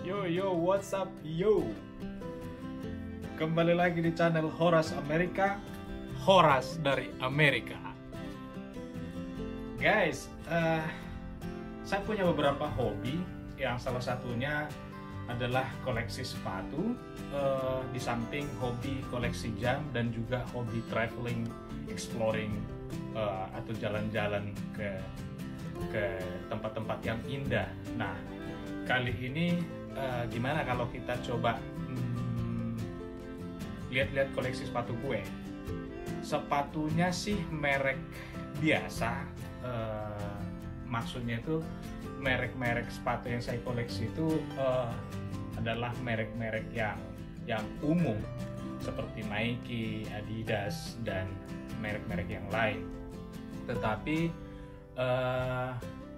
Yo, what's up, yo? Kembali lagi di channel Horas Amerika, Horas dari Amerika. Guys, saya punya beberapa hobi. Yang salah satunya adalah koleksi sepatu, di samping hobi koleksi jam dan juga hobi traveling, exploring, atau jalan-jalan ke tempat-tempat yang indah. Nah, kali ini gimana kalau kita coba lihat-lihat koleksi sepatu gue. Sepatunya sih merek biasa, maksudnya itu merek-merek sepatu yang saya koleksi itu adalah merek-merek yang umum seperti Nike, Adidas, dan merek-merek yang lain. Tetapi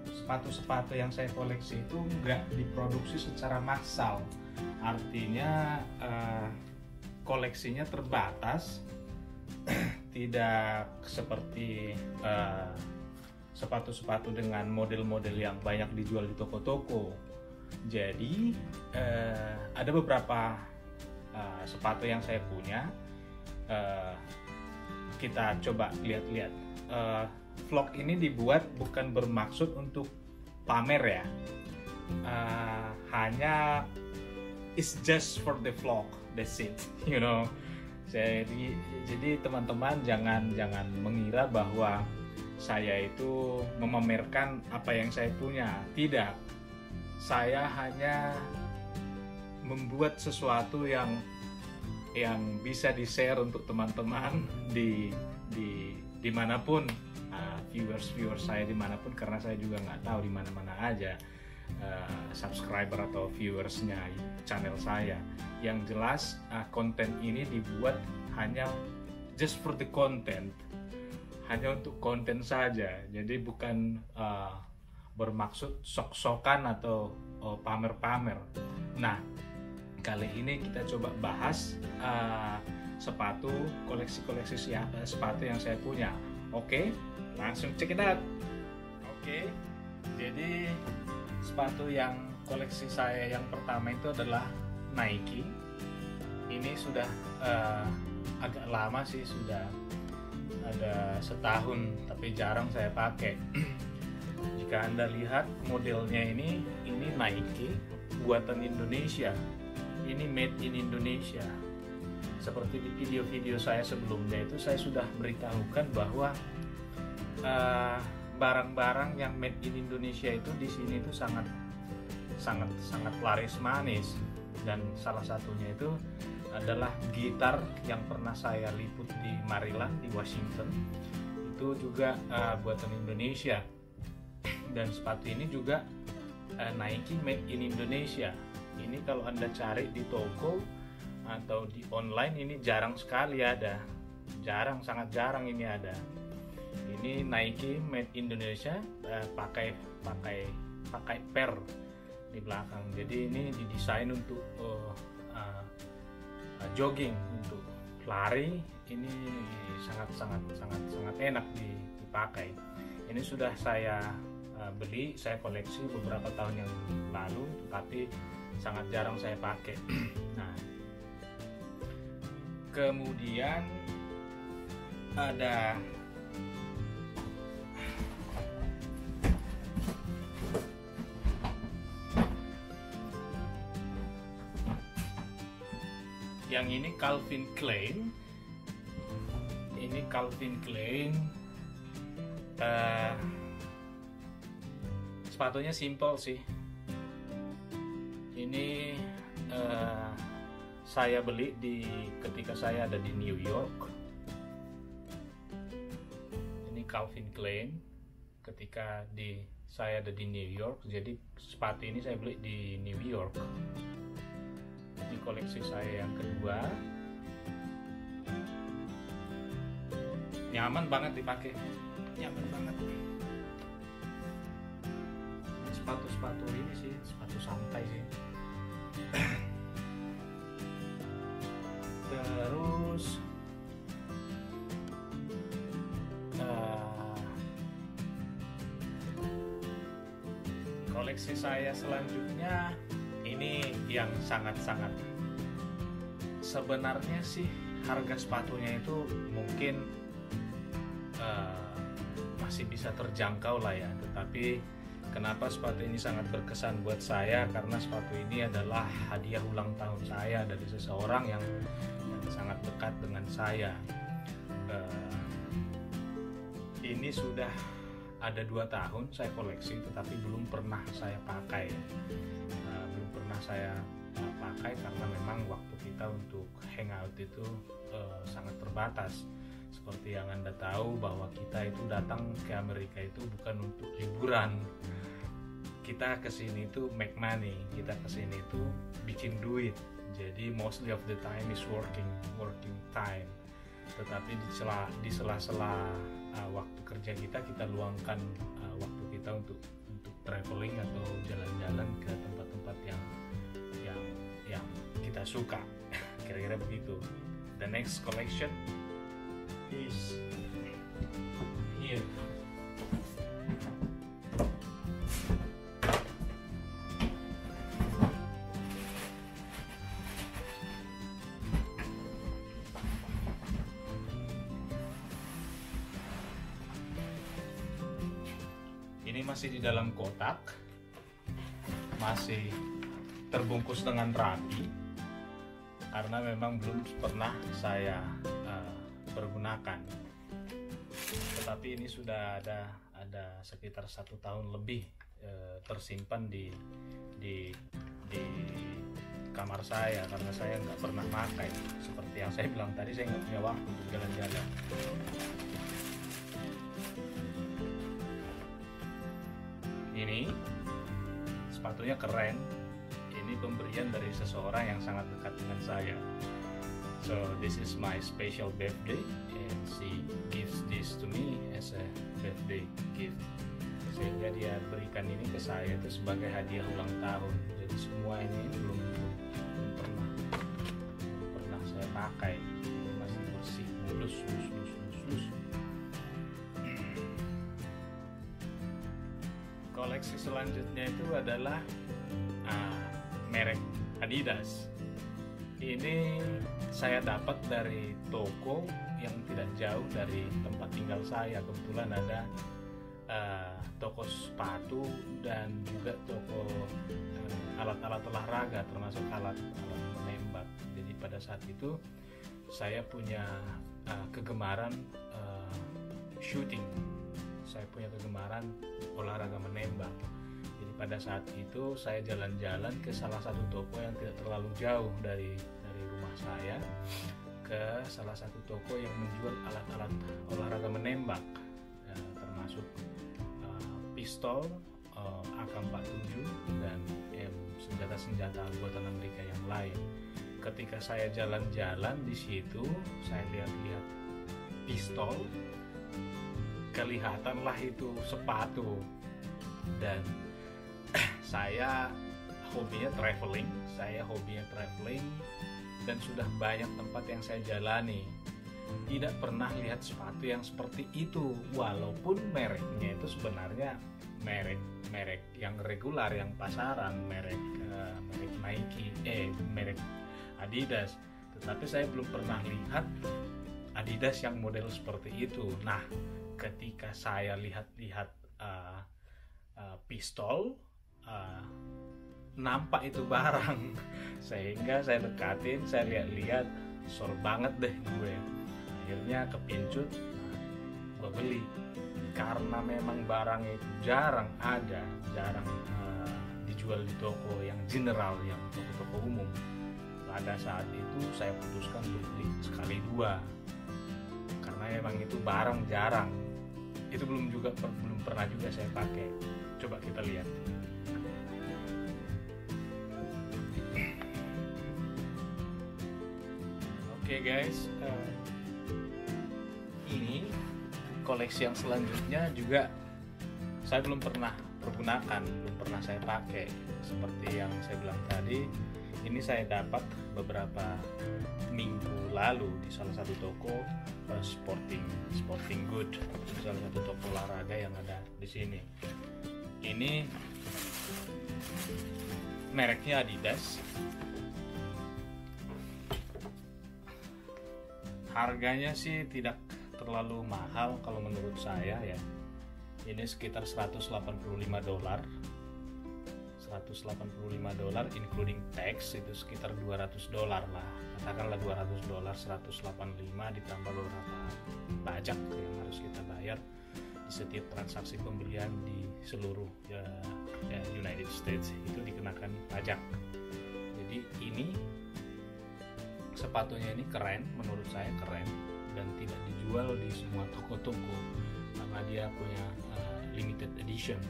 sepatu-sepatu yang saya koleksi itu nggak diproduksi secara massal, artinya koleksinya terbatas, tidak seperti sepatu-sepatu dengan model-model yang banyak dijual di toko-toko. Jadi ada beberapa sepatu yang saya punya, kita coba lihat-lihat. Vlog ini dibuat bukan bermaksud untuk pamer ya, hanya it's just for the vlog, that's it, you know. Jadi teman-teman jangan mengira bahwa saya itu memamerkan apa yang saya punya. Tidak, saya hanya membuat sesuatu yang bisa di-share untuk teman-teman dimanapun, viewers saya dimanapun, karena saya juga nggak tahu di mana-mana aja subscriber atau viewersnya channel saya. Yang jelas konten ini dibuat hanya just for the content, hanya untuk konten saja. Jadi bukan bermaksud sok-sokan atau pamer-pamer. Nah, kali ini kita coba bahas sepatu, koleksi sepatu yang saya punya. Oke, langsung check it out. Oke, jadi sepatu yang koleksi saya yang pertama itu adalah Nike. Ini sudah agak lama sih, sudah ada setahun, tapi jarang saya pakai. Jika Anda lihat modelnya ini Nike buatan Indonesia. Ini made in Indonesia. Seperti di video-video saya sebelumnya itu saya sudah beritahukan bahwa barang-barang yang made in Indonesia itu di sini itu sangat laris manis, dan salah satunya itu adalah gitar yang pernah saya liput di Maryland di Washington. Itu juga buatan Indonesia. Dan sepatu ini juga Nike made in Indonesia. Ini kalau Anda cari di toko atau di online ini jarang sekali ada. Sangat jarang ini ada. Ini Nike made Indonesia, pakai per di belakang. Jadi ini didesain untuk jogging, untuk lari. Ini sangat enak dipakai. Ini sudah saya beli, saya koleksi beberapa tahun yang lalu, tapi sangat jarang saya pakai. Nah, kemudian ada yang ini Calvin Klein. Ini Calvin Klein. Sepatunya simple sih. Ini saya beli ketika saya ada di New York. Ini Calvin Klein ketika saya ada di New York. Jadi sepatu ini saya beli di New York. Ini koleksi saya yang kedua. Nyaman banget dipakai, nyaman banget. Sepatu ini sih sepatu santai sih. Terus koleksi saya selanjutnya ini ini yang sangat-sangat, sebenarnya sih harga sepatunya itu mungkin masih bisa terjangkau lah ya, tetapi kenapa sepatu ini sangat berkesan buat saya, karena sepatu ini adalah hadiah ulang tahun saya dari seseorang yang sangat dekat dengan saya. Ini sudah ada 2 tahun saya koleksi, tetapi belum pernah saya pakai. Belum pernah saya pakai karena memang waktu kita untuk hangout itu sangat terbatas. Seperti yang Anda tahu bahwa kita itu datang ke Amerika itu bukan untuk liburan. Kita kesini itu make money, kita kesini itu bikin duit. Jadi mostly of the time is working time. Tetapi di sela-sela waktu kerja kita luangkan waktu kita untuk traveling atau jalan-jalan ke tempat-tempat yang kita suka. Kira-kira begitu. The next collection is here. Ini masih di dalam kotak, masih terbungkus dengan rapi, karena memang belum pernah saya pergunakan. Tetapi ini sudah ada sekitar 1 tahun lebih tersimpan di kamar saya, karena saya nggak pernah pakai. Seperti yang saya bilang tadi, saya nggak punya waktu untuk jalan-jalan. Ini sepatunya keren. Ini pemberian dari seseorang yang sangat dekat dengan saya. So this is my special birthday, and she gives this to me as a birthday gift. Sehingga dia berikan ini ke saya itu sebagai hadiah ulang tahun. Jadi semua ini belum pernah saya pakai, masih bersih, mulus. Koleksi selanjutnya itu adalah merek Adidas. Ini saya dapat dari toko yang tidak jauh dari tempat tinggal saya. Kebetulan ada toko sepatu dan juga toko alat-alat olahraga, termasuk alat menembak. Jadi pada saat itu saya punya kegemaran shooting. Saya punya kegemaran olahraga menembak. Jadi pada saat itu saya jalan-jalan ke salah satu toko yang tidak terlalu jauh dari rumah saya, ke salah satu toko yang menjual alat-alat olahraga menembak, termasuk pistol, AK-47 dan senjata-senjata buatan Amerika yang lain. Ketika saya jalan-jalan di situ, saya lihat-lihat pistol, kelihatanlah itu sepatu, dan saya hobinya traveling dan sudah banyak tempat yang saya jalani, tidak pernah lihat sepatu yang seperti itu, walaupun mereknya itu sebenarnya merek yang regular, yang pasaran, merek Nike, merek Adidas, tetapi saya belum pernah lihat Adidas yang model seperti itu. Nah, ketika saya lihat-lihat pistol, nampak itu barang, sehingga saya dekatin, saya lihat-lihat, sor banget deh gue. Akhirnya kepincut, gue beli, karena memang barangnya itu jarang dijual di toko yang general, yang toko-toko umum. Pada saat itu saya putuskan untuk beli sekali 2, karena memang itu barang jarang. Itu belum pernah juga saya pakai. Coba kita lihat. Oke guys, ini koleksi yang selanjutnya juga saya belum pernah pergunakan, belum pernah saya pakai. Seperti yang saya bilang tadi, ini saya dapat beberapa minggu lalu di salah satu toko sporting good, di salah satu toko olahraga yang ada di sini. Ini mereknya Adidas. Harganya sih tidak terlalu mahal kalau menurut saya ya. Ini sekitar 185 dolar. 185 dolar including tax itu sekitar 200 dolar lah. Katakanlah 200 dolar, 185 ditambah beberapa pajak yang harus kita bayar di setiap transaksi pembelian di seluruh United States itu dikenakan pajak. Jadi ini sepatunya ini keren, menurut saya keren, dan tidak dijual di semua toko-toko karena dia punya limited edition.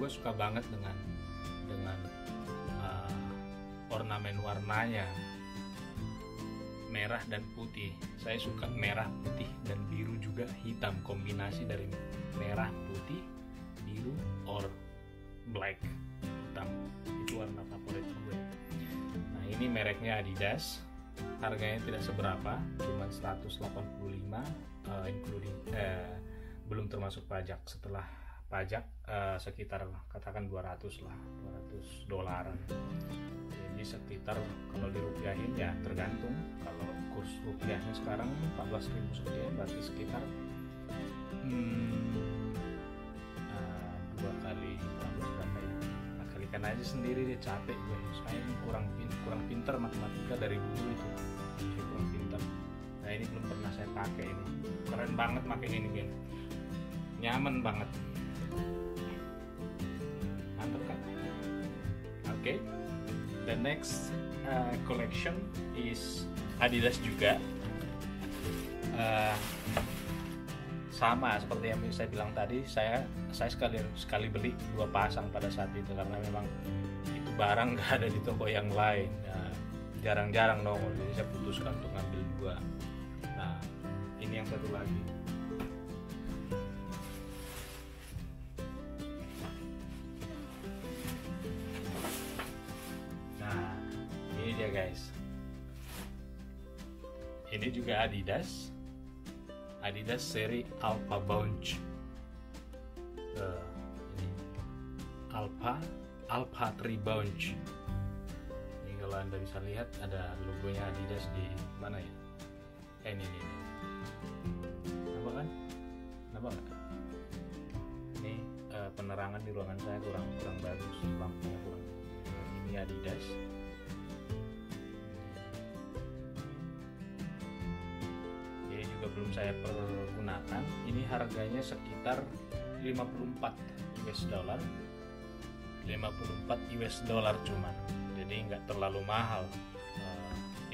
Gue suka banget dengan ornamen warnanya merah dan putih. Saya suka merah, putih, dan biru juga hitam. Kombinasi dari merah, putih, biru, or black, hitam. Itu warna favorit gue. Nah, ini mereknya Adidas. Harganya tidak seberapa, cuma 185 including belum termasuk pajak. Setelah pajak sekitar katakan 200 lah, 200 dolaran. Jadi sekitar kalau dirupiahin ya tergantung. Kalau kurs rupiahnya sekarang 14.000 sekian, berarti sekitar 2 kali 14 berapa ya? Nah, kalikan aja sendiri deh, capek gue. Saya kurang pintar matematika dari dulu itu. Saya kurang pintar. Nah, ini belum pernah saya pakai ini. Keren banget pakai ini, geng. Nyaman banget. Mantap kan? Oke. The next collection is Adidas juga. Sama seperti yang saya bilang tadi, saya sekali beli 2 pasang pada saat itu karena memang itu barang nggak ada di toko yang lain. Nah, jarang-jarang nongol, jadi saya putuskan untuk ngambil 2. Nah, ini yang satu lagi. Nah, ini dia guys. Ini juga Adidas seri Alpha Bounce. Ini Alpha 3 Bounce. Ini kalau Anda bisa lihat ada logonya Adidas di mana ya? Ini. Nampak kan? Nampak nggak? Ini penerangan di ruangan saya kurang bagus, lampunya kurang. Ini Adidas. Belum saya pergunakan. Ini harganya sekitar 54 US dollar, 54 US dollar cuman, jadi nggak terlalu mahal,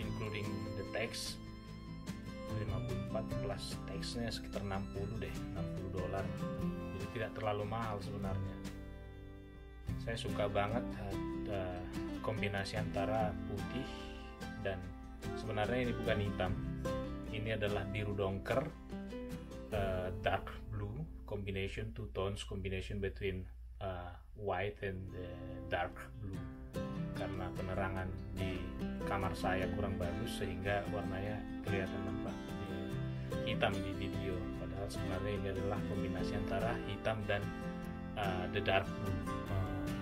including the tax. 54 plus taxnya sekitar 60 deh, 60 dolar, jadi tidak terlalu mahal sebenarnya. Saya suka banget kombinasi antara putih dan sebenarnya ini bukan hitam. Ini adalah biru dongker, dark blue combination, 2 tones combination between white and dark blue. Karena penerangan di kamar saya kurang bagus sehingga warnanya kelihatan nampak hitam di video. Padahal sebenarnya ini adalah kombinasi antara hitam dan the dark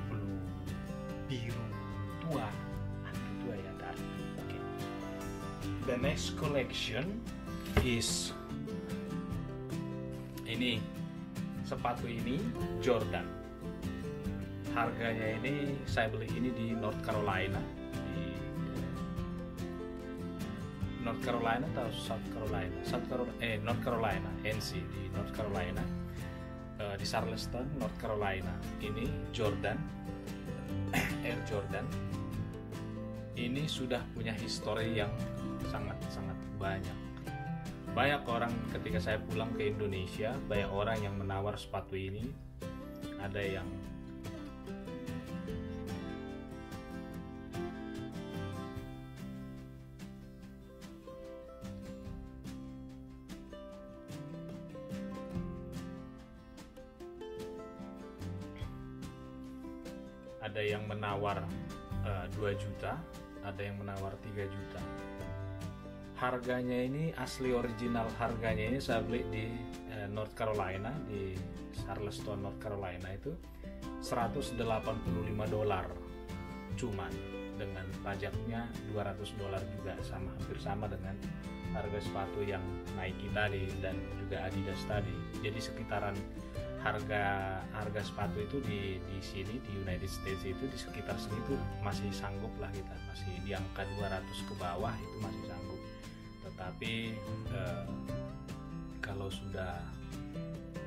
blue, biru tua. Ya, dark. Okay. The next collection is ini, sepatu ini Jordan. Harganya ini saya beli ini di North Carolina atau South Carolina, North Carolina, NC, di North Carolina, di Charleston, North Carolina. Ini Jordan, Air Jordan. Ini sudah punya histori yang sangat banyak. Banyak orang ketika saya pulang ke Indonesia, banyak orang yang menawar sepatu ini. Ada yang menawar 2 juta, ada yang menawar 3 juta. Harganya ini asli original, harganya ini saya beli di North Carolina, di Charleston, North Carolina itu $185. cuman dengan pajaknya $200 juga, hampir sama dengan harga sepatu yang Nike tadi dan juga Adidas tadi. Jadi sekitaran harga sepatu itu di sini di United States itu di sekitar segitu masih sanggup lah kita, masih di angka 200 ke bawah itu masih sanggup. Tetapi kalau sudah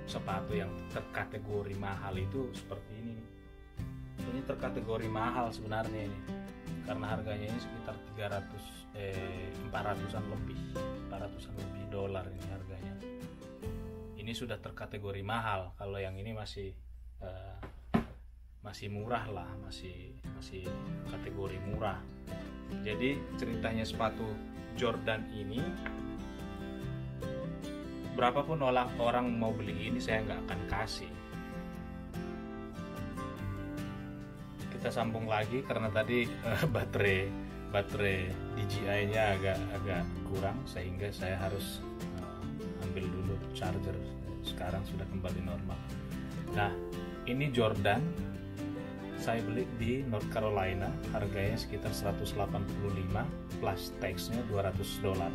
sepatu yang terkategori mahal itu seperti ini terkategori mahal sebenarnya ini, karena harganya ini sekitar 400-an lebih dolar ini harganya. Ini sudah terkategori mahal. Kalau yang ini masih murah lah, masih kategori murah. Jadi ceritanya sepatu Jordan ini, berapapun orang mau beli ini saya nggak akan kasih. Kita sambung lagi karena tadi baterai DJI-nya agak kurang sehingga saya harus ambil dulu charger. Sekarang sudah kembali normal. Nah, ini Jordan saya beli di North Carolina, harganya sekitar 185 plus tax-nya $200.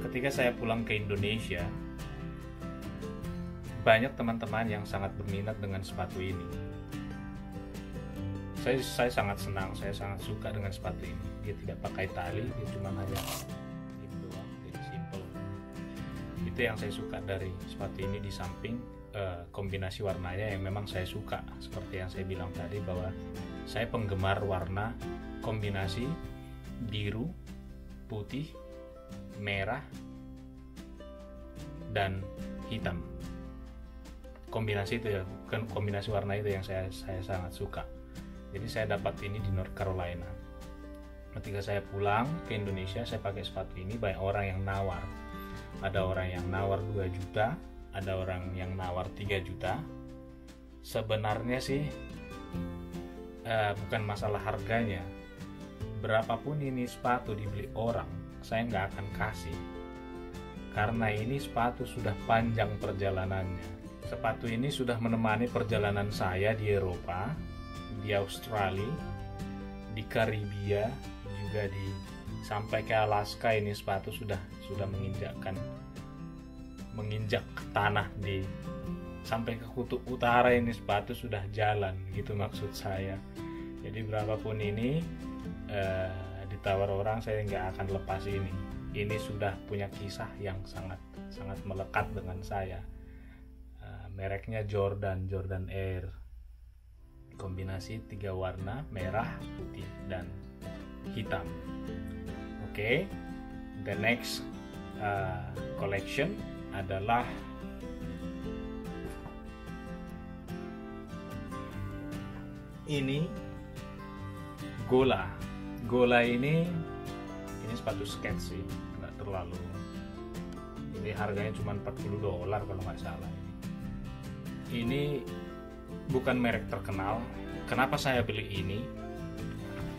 Ketika saya pulang ke Indonesia, banyak teman-teman yang sangat berminat dengan sepatu ini. Saya sangat senang, saya sangat suka dengan sepatu ini. Dia tidak pakai tali, dia cuma hanya ini doang, jadi simple. Itu yang saya suka dari sepatu ini, di samping kombinasi warnanya yang memang saya suka. Seperti yang saya bilang tadi bahwa saya penggemar warna kombinasi biru, putih, merah, dan hitam. Kombinasi itu ya, bukan kombinasi warna itu yang saya sangat suka. Jadi saya dapat ini di North Carolina. Ketika saya pulang ke Indonesia, saya pakai sepatu ini. Banyak orang yang nawar. Ada orang yang nawar 2 juta, ada orang yang nawar 3 juta. Sebenarnya sih bukan masalah harganya. Berapapun ini sepatu dibeli orang, saya nggak akan kasih. Karena ini sepatu sudah panjang perjalanannya. Sepatu ini sudah menemani perjalanan saya di Eropa, di Australia, di Karibia, juga sampai ke Alaska. Ini sepatu sudah menginjak tanah sampai ke kutub utara. Ini sepatu sudah jalan, gitu maksud saya. Jadi berapapun ini ditawar orang, saya nggak akan lepas ini. Ini sudah punya kisah yang sangat melekat dengan saya. Mereknya Jordan Air. Kombinasi 3 warna, merah, putih, dan hitam. Oke. The next collection adalah ini Gola ini sepatu skate sih, nggak terlalu. Ini harganya cuma $40 kalau nggak salah. Ini bukan merek terkenal. Kenapa saya beli ini?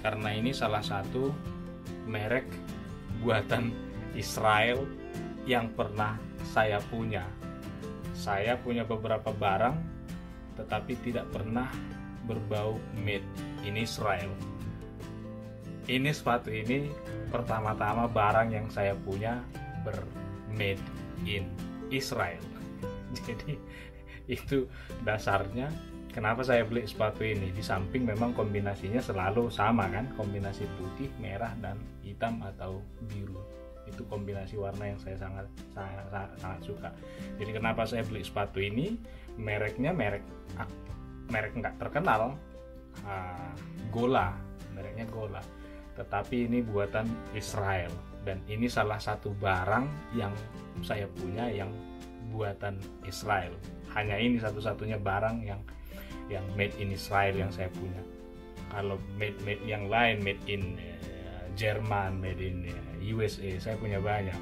Karena ini salah satu merek buatan Israel yang pernah saya punya. Saya punya beberapa barang, tetapi tidak pernah berbau made in Israel. Ini sepatu ini pertama-tama barang yang saya punya made in Israel. Jadi itu dasarnya kenapa saya beli sepatu ini. Di samping memang kombinasinya selalu sama kan, kombinasi putih, merah, dan hitam atau biru. Itu kombinasi warna yang saya sangat suka. Jadi kenapa saya beli sepatu ini? Mereknya merek nggak terkenal, mereknya Gola. Tetapi ini buatan Israel, dan ini salah satu barang yang saya punya yang buatan Israel. Hanya ini satu-satunya barang yang made in Israel yang saya punya. Kalau made yang lain, made in Jerman, made in USA, saya punya banyak.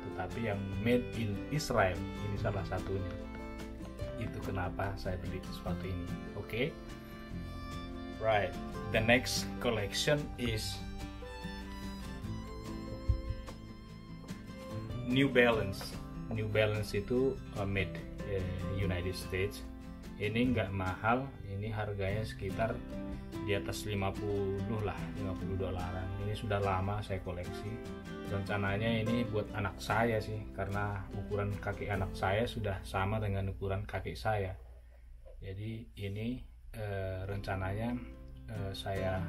Tetapi yang made in Israel ini salah satunya. Itu kenapa saya beli sepatu ini. Oke. Right. The next collection is New Balance. New Balance itu made United States. Ini nggak mahal, ini harganya sekitar di atas 50 lah, 50 dolaran. Ini sudah lama saya koleksi. Rencananya ini buat anak saya sih, karena ukuran kaki anak saya sudah sama dengan ukuran kaki saya. Jadi ini rencananya saya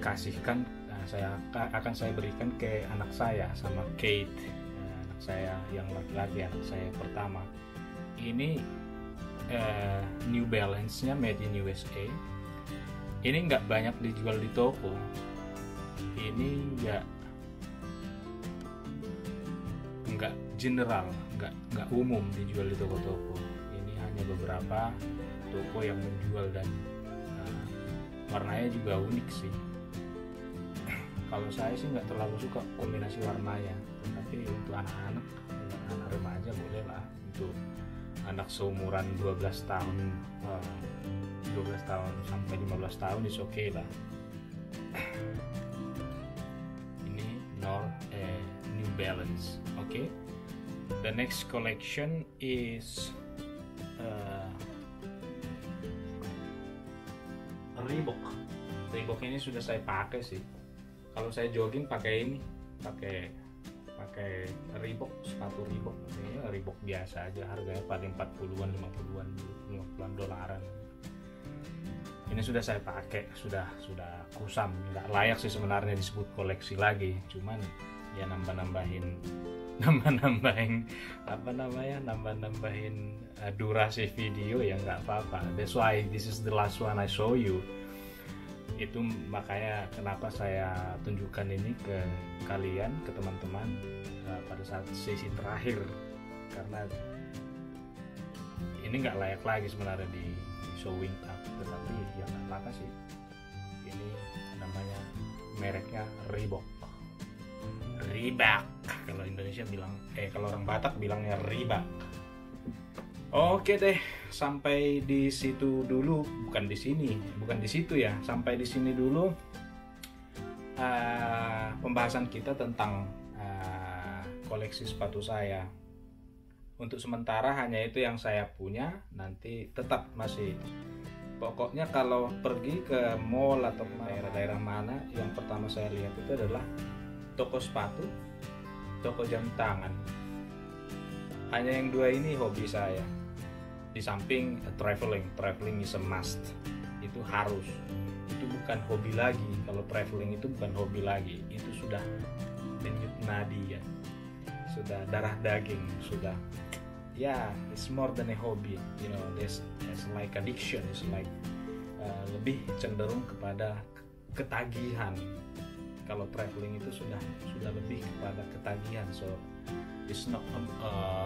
kasihkan, saya berikan ke anak saya sama Kate, anak saya yang laki-laki, anak saya pertama. Ini New Balance-nya made in USA. Ini nggak banyak dijual di toko. Ini nggak general, nggak umum dijual di toko-toko. Ini hanya beberapa toko yang menjual, dan warnanya juga unik sih. Kalau saya sih nggak terlalu suka kombinasi warnanya, tapi untuk anak-anak remaja boleh lah. Untuk anak seumuran 12 tahun sampai 15 tahun is okay lah. Ini New Balance. Okay, the next collection is Reebok ini sudah saya pakai sih. Kalau saya jogging pakai ini, pakai Reebok, sepatu Reebok. Ini Reebok biasa aja, harganya paling 40-an, 50-an dolaran. Ini sudah saya pakai, sudah kusam, nggak layak sih sebenarnya disebut koleksi lagi. Cuman ya nambah-nambahin durasi video ya nggak apa-apa. That's why this is the last one I show you. Itu makanya kenapa saya tunjukkan ini ke kalian, ke teman-teman pada saat sesi terakhir, karena ini nggak layak lagi sebenarnya di showing up, tetapi ya nggak apa-apa sih. Ini namanya mereknya Reebok. Kalau Indonesia bilang, kalau orang Batak bilangnya Reebok. Oke deh, sampai di situ dulu, bukan di situ ya. Sampai di sini dulu pembahasan kita tentang koleksi sepatu saya. Untuk sementara hanya itu yang saya punya. Nanti tetap masih, pokoknya kalau pergi ke mall atau daerah-daerah mana, yang pertama saya lihat itu adalah toko sepatu, toko jam tangan. Hanya yang dua ini hobi saya. Di samping traveling is a must. Itu harus. Itu bukan hobi lagi. Kalau traveling itu bukan hobi lagi. Itu sudah denyut nadi ya. Sudah darah daging. Sudah, it's more than a hobby. You know, it's like addiction. It's like lebih cenderung kepada ketagihan. Kalau traveling itu sudah lebih kepada ketagihan. So it's not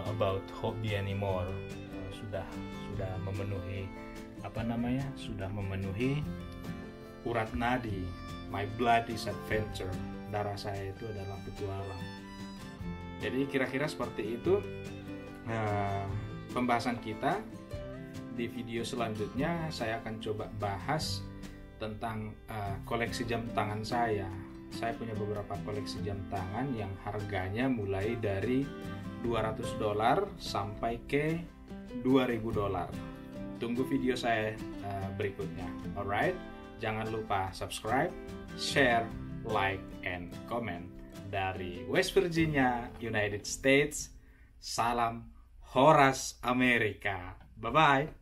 about hobby anymore. Sudah memenuhi sudah memenuhi urat nadi. My blood is adventure. Darah saya itu adalah petualang. Jadi kira-kira seperti itu pembahasan kita. Di video selanjutnya saya akan coba bahas tentang koleksi jam tangan saya. Saya punya beberapa koleksi jam tangan yang harganya mulai dari $200 sampai ke $2.000. Tunggu video saya berikutnya. Alright, jangan lupa subscribe, share, like, and comment. Dari West Virginia, United States, salam Horas Amerika. Bye-bye.